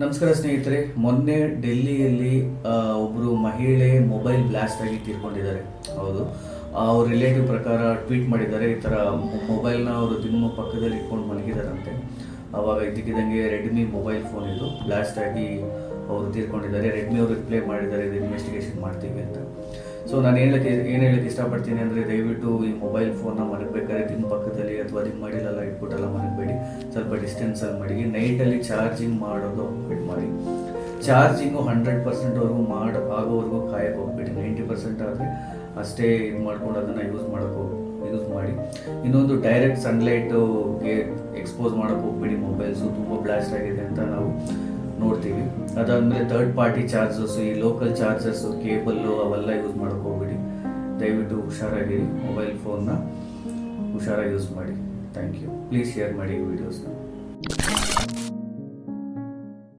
ನಮಸ್ಕಾರ ಸ್ನೇಹಿತರೆ. ಮೊನ್ನೆ ಡೆಲ್ಲಿಯಲ್ಲಿ ಒಬ್ಬರು ಮಹಿಳೆ ಮೊಬೈಲ್ ಬ್ಲಾಸ್ಟ್ ಆಗಿ ತೀರ್ಕೊಂಡಿದ್ದಾರೆ. ಹೌದು, ಅವ್ರ ರಿಲೇಟಿವ್ ಪ್ರಕಾರ ಟ್ವೀಟ್ ಮಾಡಿದ್ದಾರೆ. ಈ ಥರ ಮೊಬೈಲ್ನ ಅವರು ದಿಮ್ಮ ಪಕ್ಕದಲ್ಲಿ ಇಟ್ಕೊಂಡು ಮಲಗಿದಾರಂತೆ. ಆವಾಗ ಇದ್ದಕ್ಕಿದ್ದಂಗೆ ರೆಡ್ಮಿ ಮೊಬೈಲ್ ಫೋನ್ ಇದು ಬ್ಲಾಸ್ಟ್ ಆಗಿ ಅವರು ತೀರ್ಕೊಂಡಿದ್ದಾರೆ. ರೆಡ್ಮಿ ಅವರು ರಿಪ್ಲೈ ಮಾಡಿದ್ದಾರೆ, ಇದು ಇನ್ವೆಸ್ಟಿಗೇಷನ್ ಮಾಡ್ತೀವಿ ಅಂತ. ಸೊ ನಾನು ಏನು ಹೇಳಕ್ಕೆ ಇಷ್ಟಪಡ್ತೀನಿ ಅಂದರೆ, ದಯವಿಟ್ಟು ಈ ಮೊಬೈಲ್ ಫೋನ್ನ ಮಲಗಬೇಕಾದ್ರೆ ದಿಮ್ಮ ಪಕ್ಕದಲ್ಲಿ ಅಥವಾ ದಿಮ್ಮ ಮಾಡಿಲೆಲ್ಲ ಇಟ್ಬಿಟ್ಟೆಲ್ಲ ಮಲಗಬೇಡಿ. ಸ್ವಲ್ಪ ಡಿಸ್ಟೆನ್ಸಲ್ಲಿ ಮಡಗಿ. ನೈಟಲ್ಲಿ ಚಾರ್ಜಿಂಗ್ ಮಾಡೋದು ಬಿಟ್ಟು ಮಾಡಿ. ಚಾರ್ಜಿಂಗು 100%ವರೆಗೂ ಆಗೋವರೆಗೂ ಕಾಯಕ್ಕೆ ಹೋಗ್ಬೇಡಿ. 90% ಆದರೆ ಅಷ್ಟೇ ಇದು ಮಾಡ್ಕೊಂಡು ಅದನ್ನು ಯೂಸ್ ಮಾಡಿ. ಇನ್ನೊಂದು, ಡೈರೆಕ್ಟ್ ಸನ್ಲೈಟ್ಗೆ ಎಕ್ಸ್ಪೋಸ್ ಮಾಡೋಕ್ಕೆ ಹೋಗ್ಬೇಡಿ. ಮೊಬೈಲ್ಸು ತುಂಬ ಬ್ಲಾಸ್ಟ್ ಆಗಿದೆ ಅಂತ ನಾವು ನೋಡ್ತೀವಿ. ಅದಾದಮೇಲೆ ಥರ್ಡ್ ಪಾರ್ಟಿ ಚಾರ್ಜರ್ಸು, ಈ ಲೋಕಲ್ ಚಾರ್ಜರ್ಸು, ಕೇಬಲ್ಲು ಅವೆಲ್ಲ ಯೂಸ್ ಮಾಡೋಕ್ಕೆ ಹೋಗ್ಬೇಡಿ. ದಯವಿಟ್ಟು ಹುಷಾರಾಗಿರಿ. ಮೊಬೈಲ್ ಫೋನ್ನ ಹುಷಾರಾಗಿ ಯೂಸ್ ಮಾಡಿ. Thank you. ಪ್ಲೀಸ್ ಶೇರ್ ಮಾಡಿ ಈ ವಿಡಿಯೋಸ್ನ.